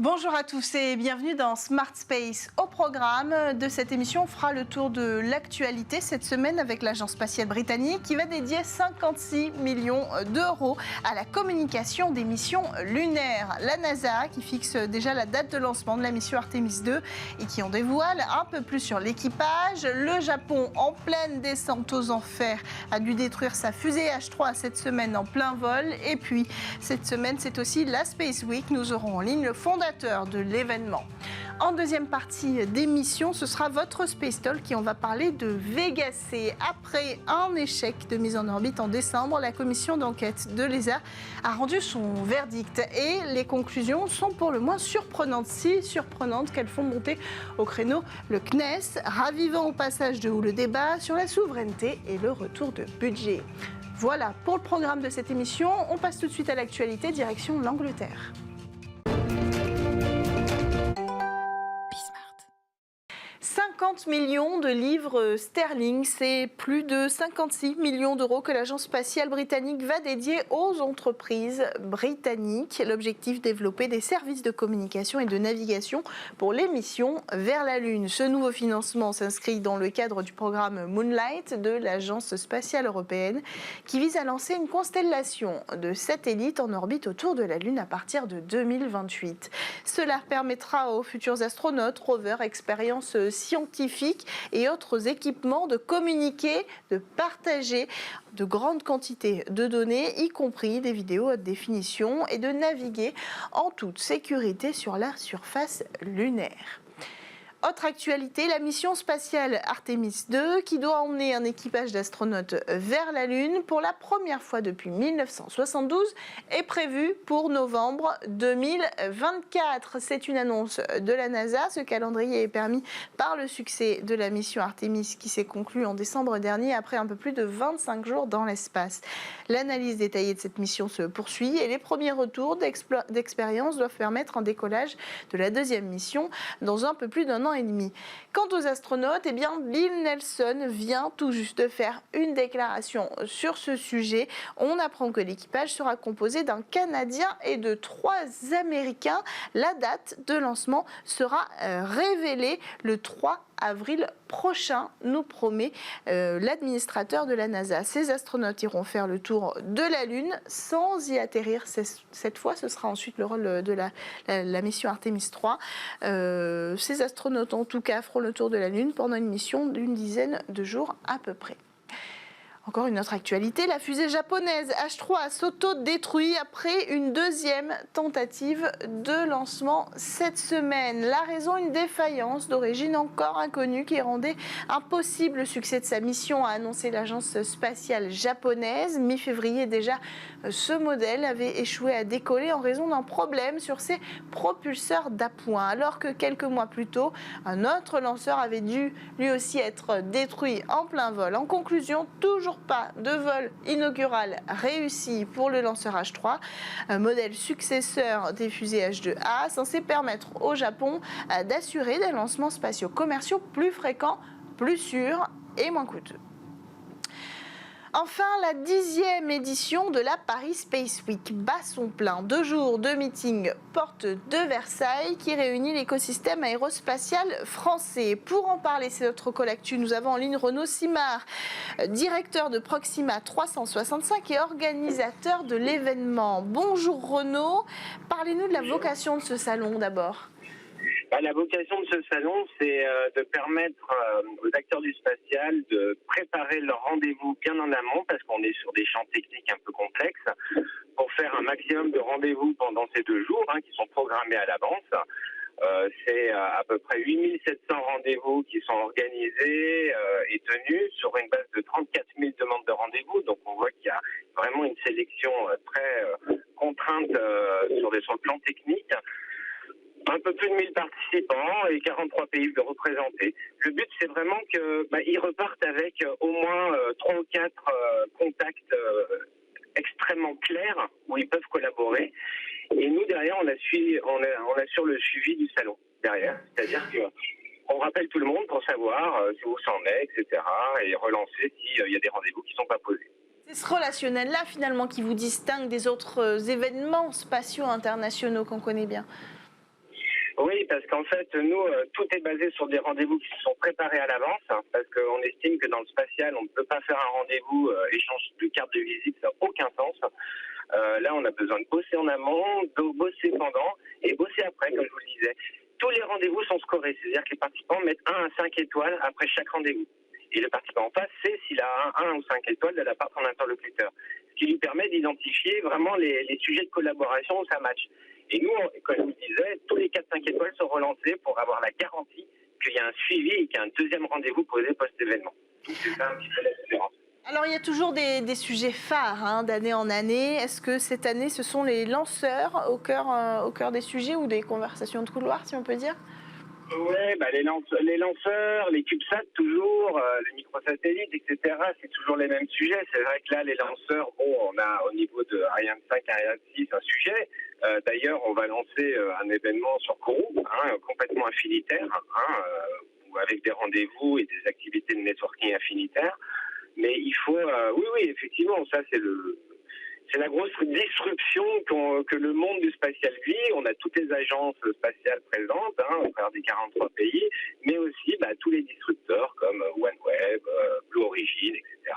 Bonjour à tous et bienvenue dans Smart Space. Au programme de cette émission, on fera le tour de l'actualité cette semaine avec l'Agence spatiale britannique qui va dédier 56 millions d'euros à la communication des missions lunaires. La NASA qui fixe déjà la date de lancement de la mission Artemis 2 et qui en dévoile un peu plus sur l'équipage. Le Japon, en pleine descente aux enfers, a dû détruire sa fusée H3 cette semaine en plein vol. Et puis, cette semaine, c'est aussi la Space Week. Nous aurons en ligne le fondateur de l'événement. En deuxième partie d'émission, ce sera votre Space Talk et on va parler de Vega C. Après un échec de mise en orbite en décembre, la commission d'enquête de l'ESA a rendu son verdict et les conclusions sont pour le moins surprenantes, si surprenantes qu'elles font monter au créneau le CNES, ravivant au passage de le débat sur la souveraineté et le retour de budget. Voilà pour le programme de cette émission. On passe tout de suite à l'actualité, direction l'Angleterre. 50 millions de livres sterling, c'est plus de 56 millions d'euros que l'Agence spatiale britannique va dédier aux entreprises britanniques. L'objectif, développer des services de communication et de navigation pour les missions vers la Lune. Ce nouveau financement s'inscrit dans le cadre du programme Moonlight de l'Agence spatiale européenne qui vise à lancer une constellation de satellites en orbite autour de la Lune à partir de 2028. Cela permettra aux futurs astronautes, rovers, expériences scientifiques et autres équipements de communiquer, de partager de grandes quantités de données, y compris des vidéos à haute définition, et de naviguer en toute sécurité sur la surface lunaire. Autre actualité, la mission spatiale Artemis 2 qui doit emmener un équipage d'astronautes vers la Lune pour la première fois depuis 1972 est prévue pour novembre 2024. C'est une annonce de la NASA. Ce calendrier est permis par le succès de la mission Artemis qui s'est conclue en décembre dernier après un peu plus de 25 jours dans l'espace. L'analyse détaillée de cette mission se poursuit et les premiers retours d'expérience doivent permettre un décollage de la deuxième mission dans un peu plus d'un an et demi. Quant aux astronautes, Bill Nelson vient tout juste de faire une déclaration sur ce sujet. On apprend que l'équipage sera composé d'un Canadien et de 3 Américains. La date de lancement sera révélée le 3 avril prochain, nous promet l'administrateur de la NASA. Ces astronautes iront faire le tour de la Lune sans y atterrir. Cette fois, ce sera ensuite le rôle de la mission Artemis 3. Ces astronautes, en tout cas, feront le tour de la Lune pendant une mission d'une dizaine de jours à peu près. Encore une autre actualité, la fusée japonaise H3 s'auto-détruit après une deuxième tentative de lancement cette semaine. La raison, une défaillance d'origine encore inconnue qui rendait impossible le succès de sa mission, a annoncé l'agence spatiale japonaise. Mi-février déjà, ce modèle avait échoué à décoller en raison d'un problème sur ses propulseurs d'appoint, alors que quelques mois plus tôt, un autre lanceur avait dû lui aussi être détruit en plein vol. En conclusion, toujours pas de vol inaugural réussi pour le lanceur H3, un modèle successeur des fusées H2A, censé permettre au Japon d'assurer des lancements spatiaux commerciaux plus fréquents, plus sûrs et moins coûteux. Enfin, la 10e édition de la Paris Space Week bat son plein. 2 jours de meeting porte de Versailles qui réunit l'écosystème aérospatial français. Pour en parler, c'est notre collectu. Nous avons en ligne Renaud Simard, directeur de Proxima 365 et organisateur de l'événement. Bonjour Renaud, parlez-nous de la vocation de ce salon d'abord. La vocation de ce salon, c'est de permettre aux acteurs du spatial de préparer leur rendez-vous bien en amont, parce qu'on est sur des champs techniques un peu complexes, pour faire un maximum de rendez-vous pendant ces 2 jours, qui sont programmés à l'avance. C'est à peu près 8700 rendez-vous qui sont organisés et tenus sur une base de 34 000 demandes de rendez-vous. Donc on voit qu'il y a vraiment une sélection très contrainte sur le plan technique. Un peu plus de 1000 participants et 43 pays représentés. Le but, c'est vraiment qu'ils repartent avec au moins 3 ou 4 contacts extrêmement clairs où ils peuvent collaborer. Et nous, derrière, on assure le suivi du salon derrière. C'est-à-dire qu'on rappelle tout le monde pour savoir si où ça en est, etc. et relancer s'il y a des rendez-vous qui ne sont pas posés. C'est ce relationnel-là, finalement, qui vous distingue des autres événements spatiaux internationaux qu'on connaît bien. Oui, parce qu'en fait, nous, tout est basé sur des rendez-vous qui sont préparés à l'avance, hein, parce qu'on estime que dans le spatial, on ne peut pas faire un rendez-vous, échange de carte de visite, ça n'a aucun sens. Là, on a besoin de bosser en amont, de bosser pendant et bosser après, comme je vous le disais. Tous les rendez-vous sont scorés, c'est-à-dire que les participants mettent 1 à 5 étoiles après chaque rendez-vous. Et le participant en face sait s'il a 1 ou 5 étoiles de la part de son interlocuteur. Ce qui lui permet d'identifier vraiment les sujets de collaboration où ça match. Et nous, comme je vous le disais, tous les 4-5 étoiles sont relancés pour avoir la garantie qu'il y a un suivi et qu'il y a un deuxième rendez-vous posé post-événement. Donc c'est ça un petit peu la différence. Alors, il y a toujours des sujets phares d'année en année. Est-ce que cette année, ce sont les lanceurs au cœur des sujets ou des conversations de couloir, si on peut dire? Ouais, les lanceurs, les CubeSat toujours, les microsatellites, etc. C'est toujours les mêmes sujets. C'est vrai que là, les lanceurs, on a au niveau de Ariane 5, Ariane 6 un sujet. D'ailleurs, on va lancer un événement sur Kourou, complètement affinitaire, avec des rendez-vous et des activités de networking affinitaires. Mais il faut, oui, effectivement, ça c'est la grosse disruption que le monde du spatial vit. On a toutes les agences spatiales présentes, au travers des 43 pays, mais aussi tous les disrupteurs comme OneWeb, Blue Origin, etc.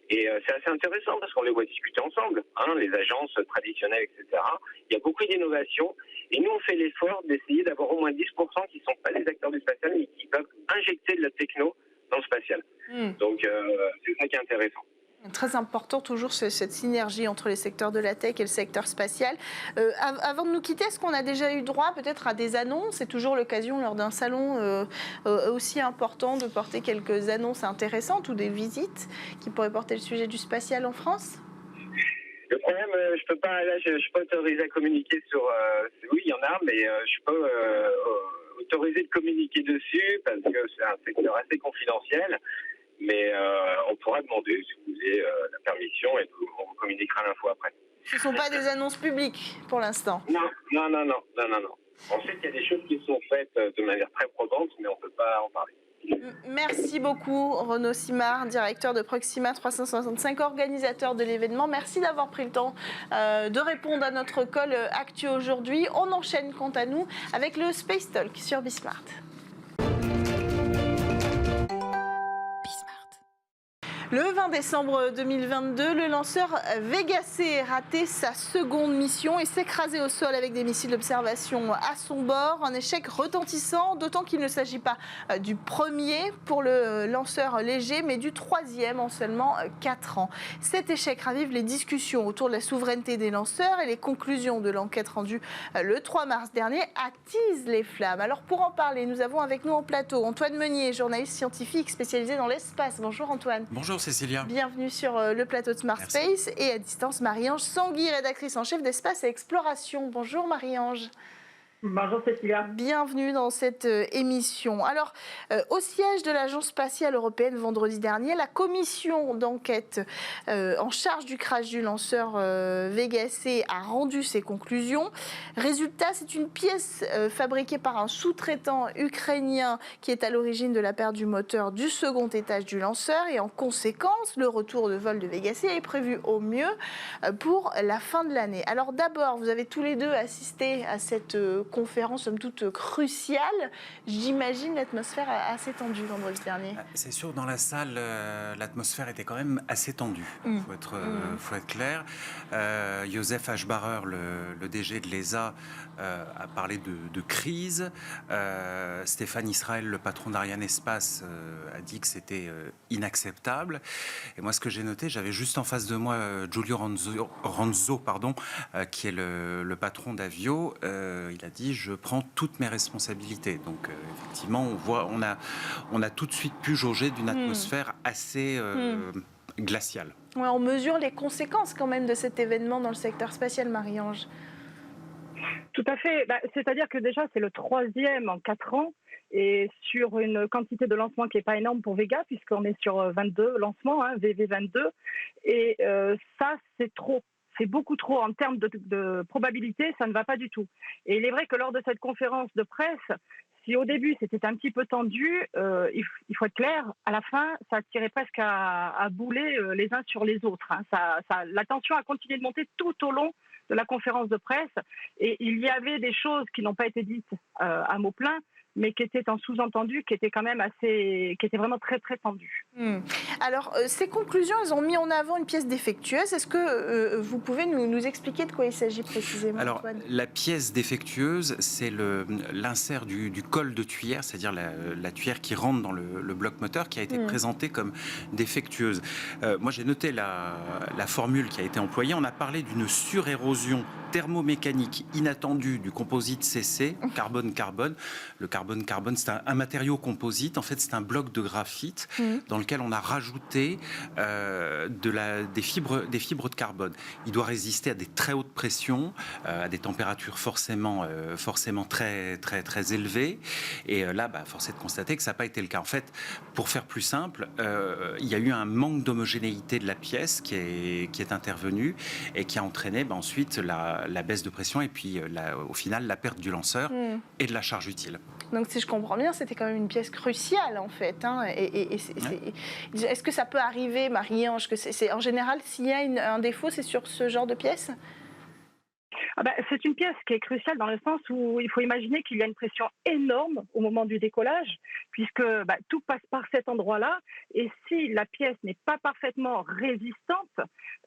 Et c'est assez intéressant parce qu'on les voit discuter ensemble, les agences traditionnelles, etc. Il y a beaucoup d'innovations et nous on fait l'effort d'essayer d'avoir au moins 10% qui ne sont pas des acteurs du spatial mais qui peuvent injecter de la techno dans le spatial. Donc c'est ça qui est intéressant. Très important toujours cette synergie entre les secteurs de la tech et le secteur spatial. Avant de nous quitter, est-ce qu'on a déjà eu droit peut-être à des annonces? C'est toujours l'occasion lors d'un salon aussi important de porter quelques annonces intéressantes ou des visites qui pourraient porter le sujet du spatial en France? Le problème, je peux pas, là, je suis pas autorisé à communiquer sur. Oui, il y en a, mais je suis pas autorisé de communiquer dessus parce que c'est un secteur assez confidentiel. Mais on pourra demander si vous voulez la permission et on vous communiquera l'info après. Ce ne sont pas des annonces publiques pour l'instant? Non. On sait qu'il y a des choses qui sont faites de manière très probante, mais on ne peut pas en parler. Merci beaucoup Renaud Simard, directeur de Proxima 365, organisateur de l'événement. Merci d'avoir pris le temps de répondre à notre call actu aujourd'hui. On enchaîne quant à nous avec le Space Talk sur Bismart. Le 20 décembre 2022, le lanceur Vega C a raté sa seconde mission et s'est écrasé au sol avec des missiles d'observation à son bord. Un échec retentissant, d'autant qu'il ne s'agit pas du premier pour le lanceur léger, mais du troisième en seulement 4 ans. Cet échec ravive les discussions autour de la souveraineté des lanceurs et les conclusions de l'enquête rendue le 3 mars dernier attisent les flammes. Alors pour en parler, nous avons avec nous en plateau Antoine Meunier, journaliste scientifique spécialisé dans l'espace. Bonjour Antoine. Bonjour Cécilia. Bienvenue sur le plateau de Smart Space et à distance Marie-Ange Sangui, rédactrice en chef d'Espace et Exploration. Bonjour Marie-Ange. Bonjour Cécilia. Bienvenue dans cette émission. Alors, au siège de l'Agence spatiale européenne vendredi dernier, la commission d'enquête en charge du crash du lanceur Vega C a rendu ses conclusions. Résultat, c'est une pièce fabriquée par un sous-traitant ukrainien qui est à l'origine de la perte du moteur du second étage du lanceur et en conséquence, le retour de vol de Vega C est prévu au mieux pour la fin de l'année. Alors d'abord, vous avez tous les deux assisté à cette conférence somme toute cruciale. J'imagine l'atmosphère assez tendue vendredi dernier. C'est sûr, dans la salle, l'atmosphère était quand même assez tendue. Faut être clair. Joseph Aschbarer, le DG de l'ESA, a parlé de crise. Stéphane Israël, le patron d'Ariane Espace, a dit que c'était inacceptable. Et moi, ce que j'ai noté, j'avais juste en face de moi Giulio Ranzo, qui est le patron d'Avio. Il a dit « je prends toutes mes responsabilités ». Donc effectivement, on a tout de suite pu jauger d'une atmosphère assez glaciale. Ouais, on mesure les conséquences quand même de cet événement dans le secteur spatial, Marie-Ange. Tout à fait. C'est-à-dire que déjà, c'est le troisième en 4 ans et sur une quantité de lancements qui n'est pas énorme pour Vega, puisqu'on est sur 22 lancements, VV22. Et ça, c'est trop. C'est beaucoup trop en termes de probabilité, ça ne va pas du tout. Et il est vrai que lors de cette conférence de presse, si au début c'était un petit peu tendu, il faut être clair, à la fin, ça tirait presque à bouler les uns sur les autres. Hein. La tension a continué de monter tout au long de la conférence de presse. Et il y avait des choses qui n'ont pas été dites à mots pleins, mais qui étaient en sous-entendu, qui étaient quand même qui étaient vraiment très, très tendues. Alors, ces conclusions, elles ont mis en avant une pièce défectueuse. Est-ce que vous pouvez nous expliquer de quoi il s'agit précisément, Alors, Antoine ? la pièce défectueuse, c'est l'insert du col de tuyère, c'est-à-dire la tuyère qui rentre dans le bloc moteur, qui a été présentée comme défectueuse. Moi, j'ai noté la formule qui a été employée. On a parlé d'une surérosion thermomécanique inattendue du composite CC, carbone-carbone. Le carbone-carbone, c'est un matériau composite. En fait, c'est un bloc de graphite dans lequel on a rajouté des fibres de carbone. Il doit résister à des très hautes pressions, à des températures forcément très, très, très élevées. Et là, force est de constater que ça n'a pas été le cas. En fait, pour faire plus simple, il y a eu un manque d'homogénéité de la pièce qui est intervenu et qui a entraîné ensuite la baisse de pression et puis au final la perte du lanceur et de la charge utile. Donc, si je comprends bien, c'était quand même une pièce cruciale, en fait. Hein, est-ce que ça peut arriver, Marie-Ange, en général, s'il y a un défaut, c'est sur ce genre de pièce ? C'est une pièce qui est cruciale dans le sens où il faut imaginer qu'il y a une pression énorme au moment du décollage, puisque tout passe par cet endroit-là. Et si la pièce n'est pas parfaitement résistante,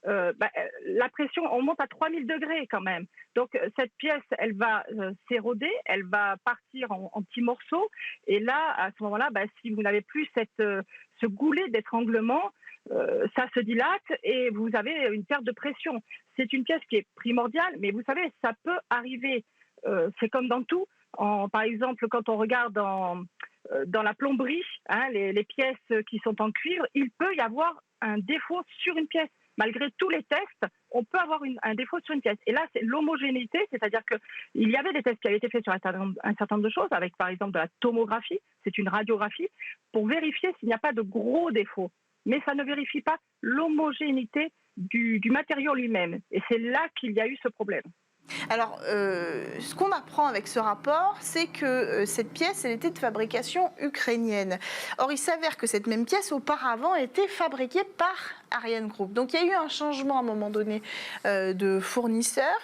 la pression, on monte à 3000 degrés quand même. Donc cette pièce, elle va s'éroder, elle va partir en petits morceaux. Et là, à ce moment-là, si vous n'avez plus ce goulet d'étranglement, ça se dilate et vous avez une perte de pression. C'est une pièce qui est primordiale, mais vous savez, ça peut arriver. C'est comme dans tout. Par exemple, quand on regarde dans la plomberie, les pièces qui sont en cuivre, il peut y avoir un défaut sur une pièce. Malgré tous les tests, on peut avoir un défaut sur une pièce. Et là, c'est l'homogénéité, c'est-à-dire qu'il y avait des tests qui avaient été faits sur un certain nombre de choses, avec par exemple de la tomographie, c'est une radiographie, pour vérifier s'il n'y a pas de gros défauts. Mais ça ne vérifie pas l'homogénéité du matériau lui-même. Et c'est là qu'il y a eu ce problème. Alors, ce qu'on apprend avec ce rapport, c'est que cette pièce, elle était de fabrication ukrainienne. Or, il s'avère que cette même pièce, auparavant, était fabriquée par Ariane Group. Donc, il y a eu un changement à un moment donné de fournisseur,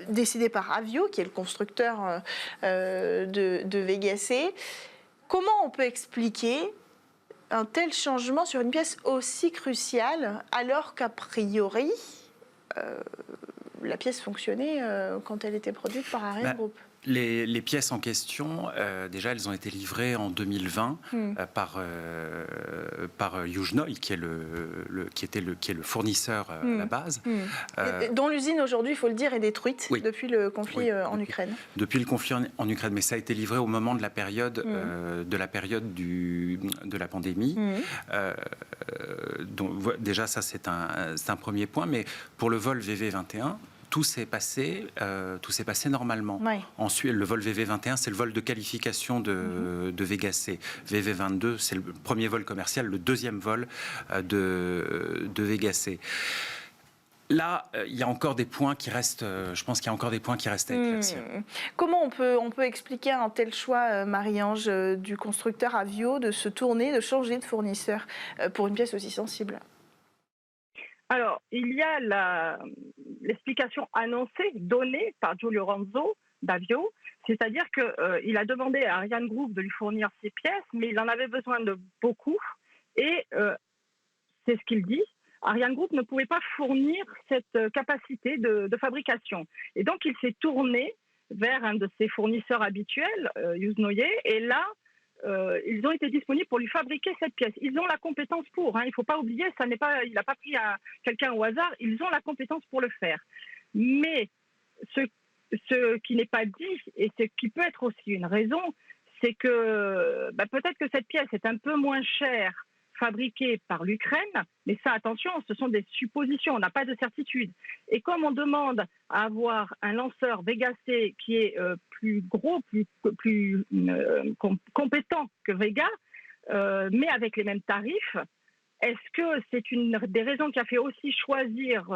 décidé par Avio, qui est le constructeur de Vega C. Comment on peut expliquer un tel changement sur une pièce aussi cruciale, alors qu'a priori, la pièce fonctionnait quand elle était produite par Ariane Group? Les pièces en question, déjà, elles ont été livrées en 2020 par Yuzhnoye, qui est le fournisseur à la base. Dont l'usine, aujourd'hui, il faut le dire, est détruite depuis le conflit en Ukraine. Depuis le conflit en Ukraine, mais ça a été livré au moment de la période, de la pandémie. Donc, déjà, ça, c'est un premier point. Mais pour le vol VV21, tout s'est passé normalement. Ouais. Ensuite, le vol VV21, c'est le vol de qualification de Vega C. VV22, c'est le premier vol commercial, le deuxième vol de Vega C. Là, il y a encore des points qui restent. Je pense qu'il y a encore des points qui restent à éclaircir. Comment on peut expliquer un tel choix, Marie-Ange, du constructeur Avio de se tourner, de changer de fournisseur pour une pièce aussi sensible? Alors, il y a l'explication annoncée, donnée par Giulio Ranzo d'Avio, c'est-à-dire qu'il a demandé à Ariane Group de lui fournir ses pièces, mais il en avait besoin de beaucoup, et c'est ce qu'il dit, Ariane Group ne pouvait pas fournir cette capacité de fabrication. Et donc, il s'est tourné vers un de ses fournisseurs habituels, Yuzhnoye, et là, ils ont été disponibles pour lui fabriquer cette pièce. Ils ont la compétence pour. Il ne faut pas oublier, il n'a pas pris quelqu'un au hasard. Ils ont la compétence pour le faire. Mais ce qui n'est pas dit, et ce qui peut être aussi une raison, c'est que peut-être que cette pièce est un peu moins chère fabriquée par l'Ukraine, mais ça, attention, ce sont des suppositions, on n'a pas de certitude. Et comme on demande à avoir un lanceur Vega C qui est plus gros, plus compétent que Vega, mais avec les mêmes tarifs, est-ce que c'est une des raisons qui a fait aussi choisir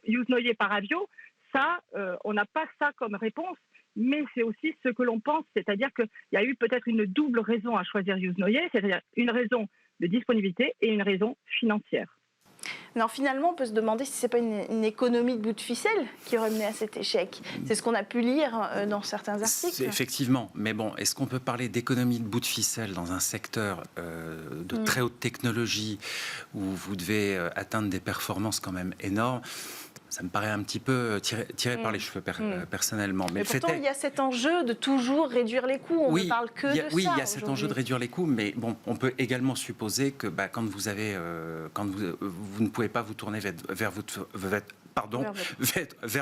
Yuzhnoye par Avio? Ça, on n'a pas ça comme réponse, mais c'est aussi ce que l'on pense, c'est-à-dire qu'il y a eu peut-être une double raison à choisir Yuzhnoye, c'est-à-dire une raison de disponibilité et une raison financière. Alors finalement, on peut se demander si ce n'est pas une économie de bout de ficelle qui aurait mené à cet échec. C'est ce qu'on a pu lire dans certains articles. Effectivement, mais bon, est-ce qu'on peut parler d'économie de bout de ficelle dans un secteur de très haute technologie où vous devez atteindre des performances quand même énormes? Ça me paraît un petit peu tiré par les cheveux personnellement. Mais pourtant, il y a cet enjeu de toujours réduire les coûts. On ne parle que de ça. Oui, il y a cet enjeu de réduire les coûts, mais bon, on peut également supposer que quand vous ne pouvez pas vous tourner vers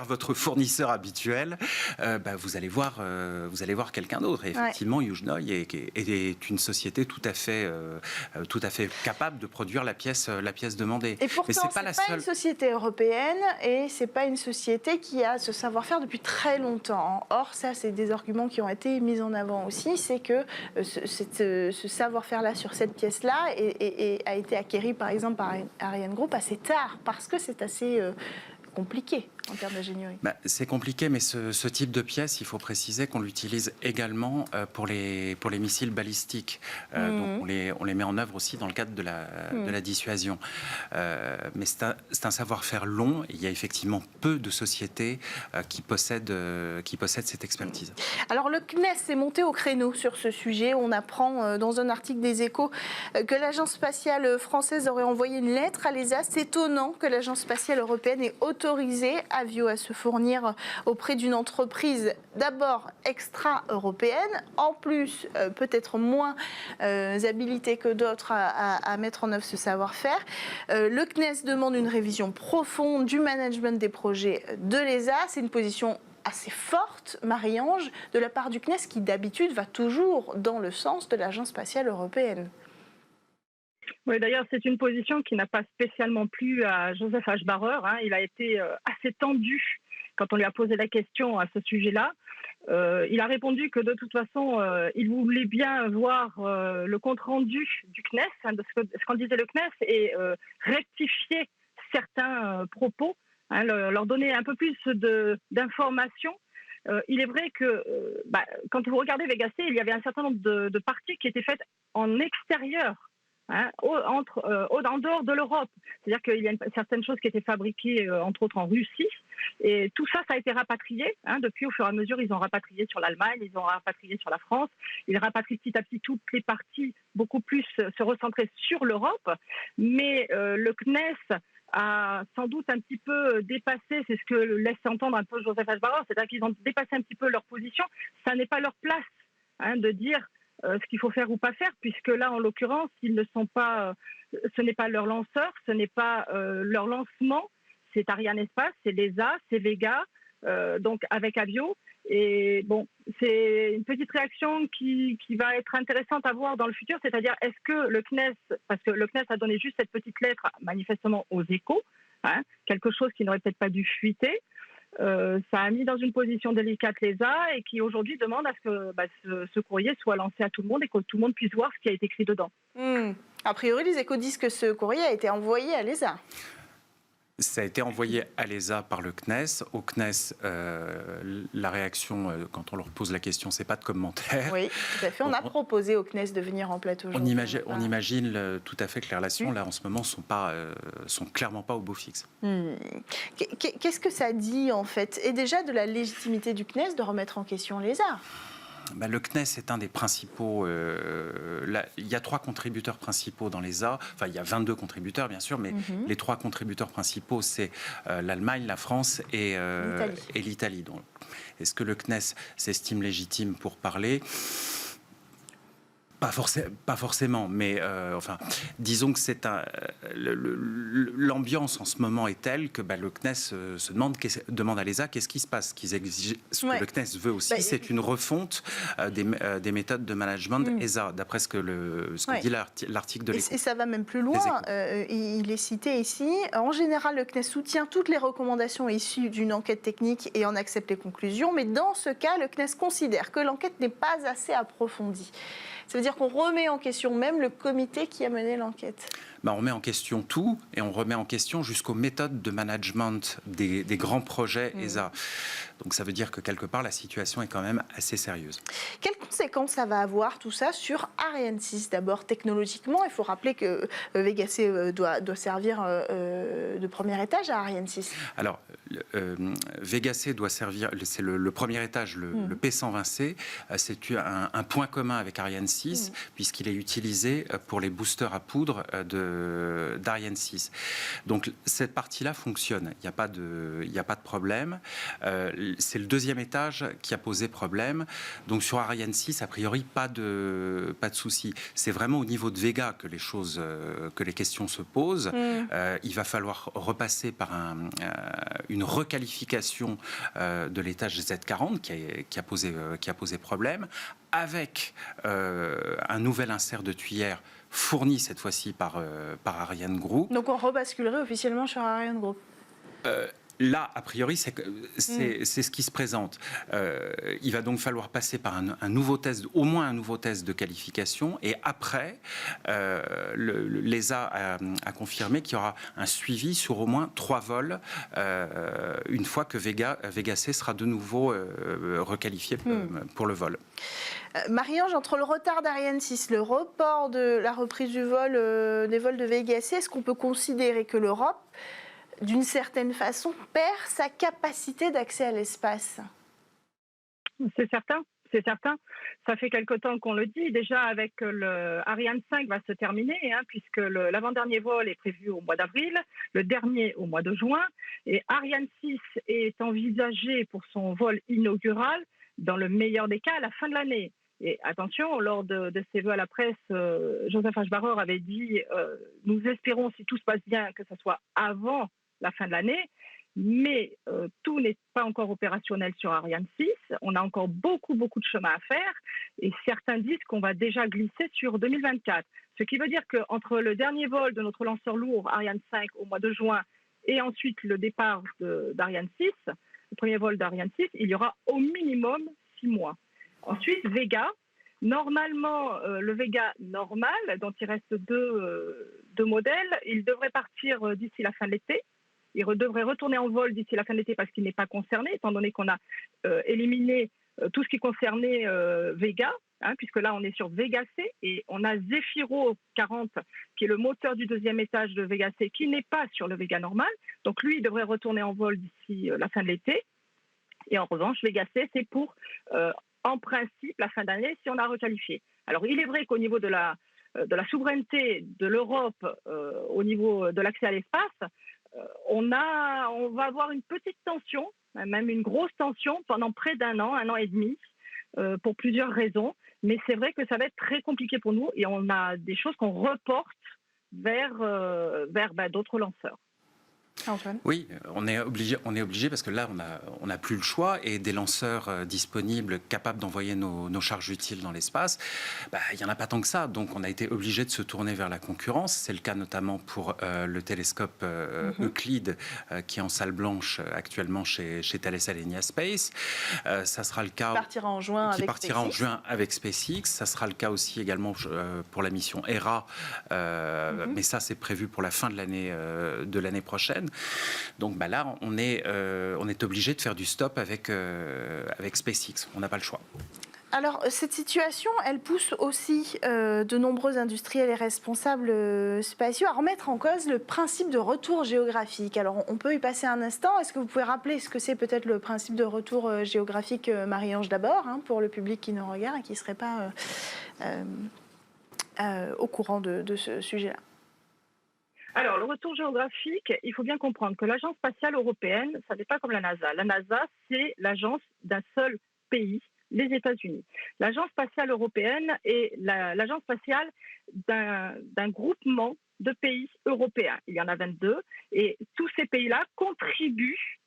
votre fournisseur habituel, vous allez voir quelqu'un d'autre. Et effectivement, Yuzhnoye est une société tout à fait capable de produire la pièce demandée. Et pourtant, ce n'est pas une société européenne et ce n'est pas une société qui a ce savoir-faire depuis très longtemps. Or, ça, c'est des arguments qui ont été mis en avant aussi, c'est que ce savoir-faire-là sur cette pièce-là a été acquéri, par exemple, par Ariane Group assez tard, parce que c'est assez compliqué en termes d'ingénierie. C'est compliqué, mais ce type de pièce, il faut préciser qu'on l'utilise également pour les missiles balistiques. Donc on les met en œuvre aussi dans le cadre de la dissuasion. Mais c'est un savoir-faire long. Et il y a effectivement peu de sociétés qui possèdent cette expertise. Alors le CNES s'est monté au créneau sur ce sujet. On apprend dans un article des Échos que l'agence spatiale française aurait envoyé une lettre à l'ESA. C'est étonnant que l'agence spatiale européenne ait autorisé Avio à se fournir auprès d'une entreprise d'abord extra-européenne, en plus peut-être moins habilitée que d'autres à mettre en œuvre ce savoir-faire. Le CNES demande une révision profonde du management des projets de l'ESA. C'est une position assez forte, Marie-Ange, de la part du CNES qui d'habitude va toujours dans le sens de l'Agence spatiale européenne. Oui, d'ailleurs, c'est une position qui n'a pas spécialement plu à Joseph Aschbarer. Il a été assez tendu quand on lui a posé la question à ce sujet-là. Il a répondu que de toute façon, il voulait bien voir le compte-rendu du CNES, de ce qu'en disait le CNES, et rectifier certains propos, leur donner un peu plus d'informations. Il est vrai que quand vous regardez Vega C, il y avait un certain nombre de parties qui étaient faites en extérieur, en dehors de l'Europe. C'est-à-dire qu'il y a certaines choses qui étaient fabriquées, entre autres en Russie, et tout ça, ça a été rapatrié. Depuis, au fur et à mesure, ils ont rapatrié sur l'Allemagne, ils ont rapatrié sur la France, ils rapatrient petit à petit toutes les parties, beaucoup plus se recentrer sur l'Europe, mais le CNES a sans doute un petit peu dépassé, c'est ce que laisse entendre un peu Joseph Aschbarer, c'est-à-dire qu'ils ont dépassé un petit peu leur position. Ça n'est pas leur place de dire ce qu'il faut faire ou pas faire, puisque là, en l'occurrence, ils ne sont pas, ce n'est pas leur lanceur, ce n'est pas leur lancement, c'est Ariane Espace, c'est l'ESA, c'est Vega, donc avec Avio. Et bon, c'est une petite réaction qui va être intéressante à voir dans le futur, c'est-à-dire est-ce que le CNES, parce que le CNES a donné juste cette petite lettre manifestement aux Échos, quelque chose qui n'aurait peut-être pas dû fuiter, ça a mis dans une position délicate l'ESA et qui aujourd'hui demande à ce que ce courrier soit lancé à tout le monde et que tout le monde puisse voir ce qui a été écrit dedans. A priori, les Échos disent que ce courrier a été envoyé à l'ESA. Ça a été envoyé à l'ESA par le CNES. Au CNES, la réaction, quand on leur pose la question, c'est pas de commentaire. Oui, tout à fait. On a proposé au CNES de venir en plateau. On imagine tout à fait que les relations, là, en ce moment, sont clairement pas au beau fixe. Qu'est-ce que ça dit, en fait? Et déjà, de la légitimité du CNES de remettre en question l'ESA? Le CNES est un des principaux. Il y a 3 contributeurs principaux dans l'ESA. Enfin, il y a 22 contributeurs, bien sûr, mais les 3 contributeurs principaux, c'est l'Allemagne, la France et l'Italie. Donc, est-ce que le CNES s'estime légitime pour parler ? Pas forcément, mais disons que l'ambiance en ce moment est telle que le CNES demande à l'ESA qu'est-ce qui se passe. Ce que le CNES veut aussi, c'est une refonte des méthodes de management ESA, d'après ce que dit l'article de l'Écho. Et ça va même plus loin. Il est cité ici. En général, le CNES soutient toutes les recommandations issues d'une enquête technique et en accepte les conclusions, mais dans ce cas, le CNES considère que l'enquête n'est pas assez approfondie. Ça veut dire qu'on remet en question même le comité qui a mené l'enquête. On remet en question tout et on remet en question jusqu'aux méthodes de management des grands projets ESA. Donc ça veut dire que quelque part la situation est quand même assez sérieuse. Quelles conséquences ça va avoir tout ça sur Ariane 6? D'abord technologiquement, il faut rappeler que Vega C doit servir de premier étage à Ariane 6. Alors Vega C doit servir, c'est le premier étage, le P120C, c'est un point commun avec Ariane 6 puisqu'il est utilisé pour les boosters à poudre d'Ariane 6. Donc cette partie-là fonctionne, il n'y a pas de problème. C'est le deuxième étage qui a posé problème. Donc sur Ariane 6, a priori, pas de souci. C'est vraiment au niveau de Vega que les questions se posent. Il va falloir repasser par une requalification de l'étage Z40 qui a posé problème, avec un nouvel insert de tuyère fourni cette fois-ci par Ariane Group. Donc on rebasculerait officiellement sur Ariane Group. Là, a priori, c'est ce qui se présente. Il va donc falloir passer par un nouveau test, au moins un nouveau test de qualification, et après, l'ESA a confirmé qu'il y aura un suivi sur au moins 3 vols, une fois que Vega C sera de nouveau requalifié pour le vol. Marie-Ange, entre le retard d'Ariane 6, le report de la reprise du vol, des vols de Vega C, est-ce qu'on peut considérer que l'Europe, d'une certaine façon, perd sa capacité d'accès à l'espace? C'est certain, c'est certain. Ça fait quelque temps qu'on le dit. Déjà, avec le Ariane 5 va se terminer, puisque l'avant-dernier vol est prévu au mois d'avril, le dernier au mois de juin. Et Ariane 6 est envisagé pour son vol inaugural, dans le meilleur des cas, à la fin de l'année. Et attention, lors de ses vœux à la presse, Joseph Aschbarer avait dit nous espérons, si tout se passe bien, que ce soit avant la fin de l'année, mais tout n'est pas encore opérationnel sur Ariane 6. On a encore beaucoup de chemin à faire et certains disent qu'on va déjà glisser sur 2024. Ce qui veut dire qu'entre le dernier vol de notre lanceur lourd Ariane 5 au mois de juin et ensuite le départ d'Ariane 6, le premier vol d'Ariane 6, il y aura au minimum 6 mois. Ensuite, Vega. Normalement, le Vega normal, dont il reste deux modèles, il devrait partir d'ici la fin de l'été. Il devrait retourner en vol d'ici la fin de l'été parce qu'il n'est pas concerné, étant donné qu'on a éliminé tout ce qui concernait Vega, puisque là on est sur Vega C et on a Zefiro 40 qui est le moteur du deuxième étage de Vega C qui n'est pas sur le Vega normal. Donc lui, il devrait retourner en vol d'ici la fin de l'été. Et en revanche, Vega C, c'est pour, en principe, la fin d'année si on a requalifié. Alors il est vrai qu'au niveau de la souveraineté de l'Europe, au niveau de l'accès à l'espace, on va avoir une petite tension, même une grosse tension pendant près d'un an et demi, pour plusieurs raisons. Mais c'est vrai que ça va être très compliqué pour nous et on a des choses qu'on reporte vers d'autres lanceurs. Antoine ? Oui, on est obligé parce que là, on n'a plus le choix et des lanceurs disponibles, capables d'envoyer nos charges utiles dans l'espace, il n'y en a pas tant que ça. Donc, on a été obligé de se tourner vers la concurrence. C'est le cas notamment pour le télescope Euclide qui est en salle blanche actuellement chez Thales Alenia Space. Ça sera le cas... Qui partira en juin avec SpaceX. Ça sera le cas aussi également pour la mission Hera. Mais ça, c'est prévu pour la fin de l'année prochaine. Donc là, on est obligé de faire du stop avec SpaceX. On n'a pas le choix. Alors, cette situation, elle pousse aussi de nombreux industriels et responsables spatiaux à remettre en cause le principe de retour géographique. Alors, on peut y passer un instant. Est-ce que vous pouvez rappeler ce que c'est peut-être le principe de retour géographique, Marie-Ange, d'abord, pour le public qui nous regarde et qui ne serait pas au courant de ce sujet-là? Alors, le retour géographique, il faut bien comprendre que l'Agence spatiale européenne, ça n'est pas comme la NASA. La NASA, c'est l'agence d'un seul pays, les États-Unis. L'Agence spatiale européenne est l'agence spatiale d'un groupement de pays européens. Il y en a 22 et tous ces pays-là contribuent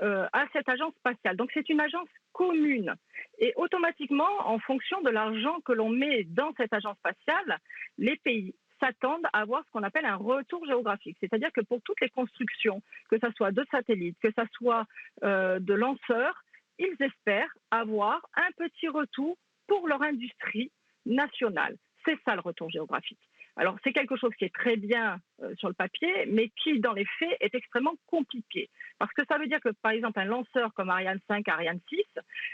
à cette agence spatiale. Donc, c'est une agence commune. Et automatiquement, en fonction de l'argent que l'on met dans cette agence spatiale, les pays s'attendent à avoir ce qu'on appelle un retour géographique. C'est-à-dire que pour toutes les constructions, que ce soit de satellites, que ce soit de lanceurs, ils espèrent avoir un petit retour pour leur industrie nationale. C'est ça le retour géographique. Alors, c'est quelque chose qui est très bien sur le papier, mais qui, dans les faits, est extrêmement compliqué. Parce que ça veut dire que, par exemple, un lanceur comme Ariane 5, Ariane 6,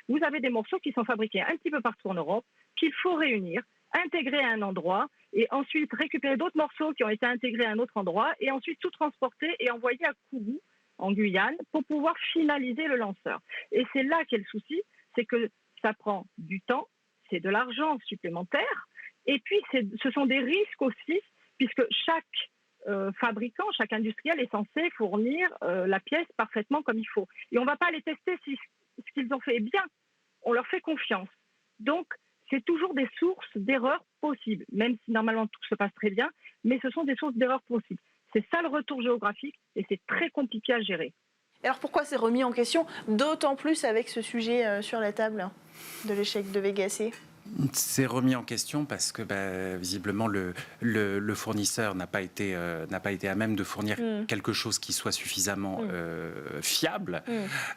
vous avez des morceaux qui sont fabriqués un petit peu partout en Europe, qu'il faut réunir, intégrer à un endroit, et ensuite récupérer d'autres morceaux qui ont été intégrés à un autre endroit, et ensuite tout transporter et envoyer à Kourou, en Guyane, pour pouvoir finaliser le lanceur. Et c'est là qu'est le souci, c'est que ça prend du temps, c'est de l'argent supplémentaire, et puis ce sont des risques aussi, puisque chaque fabricant, chaque industriel est censé fournir la pièce parfaitement comme il faut. Et on ne va pas les tester si ce qu'ils ont fait est bien, on leur fait confiance. Donc, c'est toujours des sources d'erreurs possibles, même si normalement tout se passe très bien, mais ce sont des sources d'erreurs possibles. C'est ça le retour géographique et c'est très compliqué à gérer. Alors pourquoi c'est remis en question, d'autant plus avec ce sujet sur la table de l'échec de Vega C? C'est remis en question parce que visiblement le fournisseur n'a pas été à même de fournir quelque chose qui soit suffisamment fiable.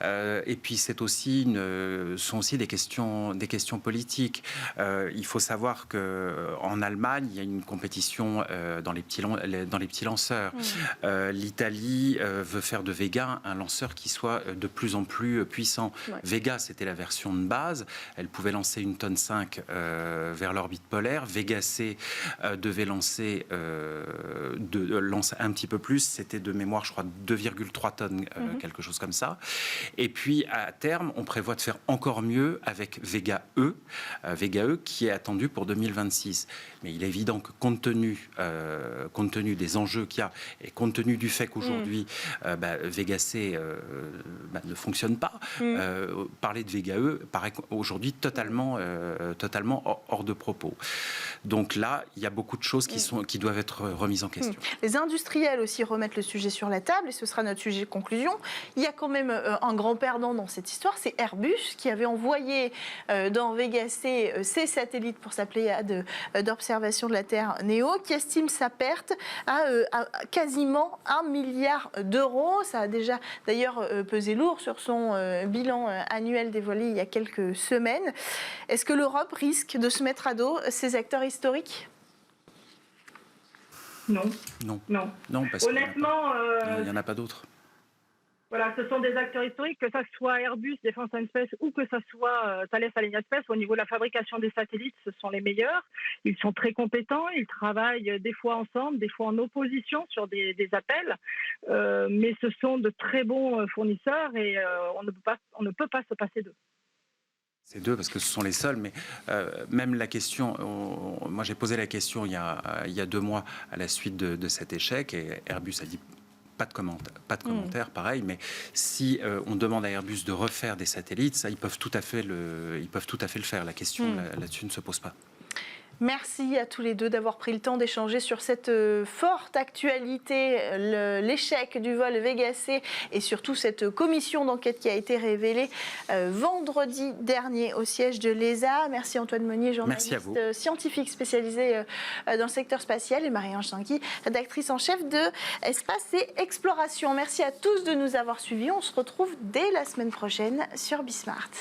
Et puis sont aussi des questions politiques. Il faut savoir qu'en Allemagne, il y a une compétition dans les petits lanceurs. L'Italie veut faire de Vega un lanceur qui soit de plus en plus puissant. Ouais. Vega, c'était la version de base. Elle pouvait lancer 1,5 tonne vers l'orbite polaire. Vega C devait lancer un petit peu plus. C'était de mémoire, je crois, 2,3 tonnes, quelque chose comme ça. Et puis, à terme, on prévoit de faire encore mieux avec Vega E, qui est attendu pour 2026. Mais il est évident que compte tenu des enjeux qu'il y a et compte tenu du fait qu'aujourd'hui, Vega C ne fonctionne pas, parler de Vega E paraît aujourd'hui totalement hors de propos. Donc là, il y a beaucoup de choses qui doivent être remises en question. Les industriels aussi remettent le sujet sur la table et ce sera notre sujet de conclusion. Il y a quand même un grand perdant dans cette histoire, c'est Airbus qui avait envoyé dans Vega C ses satellites pour sa pléiade d'observation de la Terre NEO, qui estime sa perte à quasiment 1 milliard d'euros. Ça a déjà d'ailleurs pesé lourd sur son bilan annuel dévoilé il y a quelques semaines. Est-ce que l'Europe risque de se mettre à dos ces acteurs historiques ? Non, parce honnêtement, il n'y en a pas d'autres. Voilà, ce sont des acteurs historiques, que ça soit Airbus, Defence and Space ou que ça soit Thales Alenia Space. Au niveau de la fabrication des satellites, ce sont les meilleurs. Ils sont très compétents, ils travaillent des fois ensemble, des fois en opposition sur des appels. Mais ce sont de très bons fournisseurs et on ne peut pas se passer d'eux. C'est deux parce que ce sont les seuls, mais même la question, moi j'ai posé la question il y a 2 mois à la suite de cet échec et Airbus a dit pas de commentaire, pareil, mais si on demande à Airbus de refaire des satellites, ça ils peuvent tout à fait le faire. La question là-dessus ne se pose pas. Merci à tous les deux d'avoir pris le temps d'échanger sur cette forte actualité, l'échec du vol Vega C et surtout cette commission d'enquête qui a été révélée vendredi dernier au siège de l'ESA. Merci Antoine Monnier, journaliste scientifique spécialisé dans le secteur spatial, et Marie-Ange Tanguy, rédactrice en chef de Espace et Exploration. Merci à tous de nous avoir suivis. On se retrouve dès la semaine prochaine sur Bismart.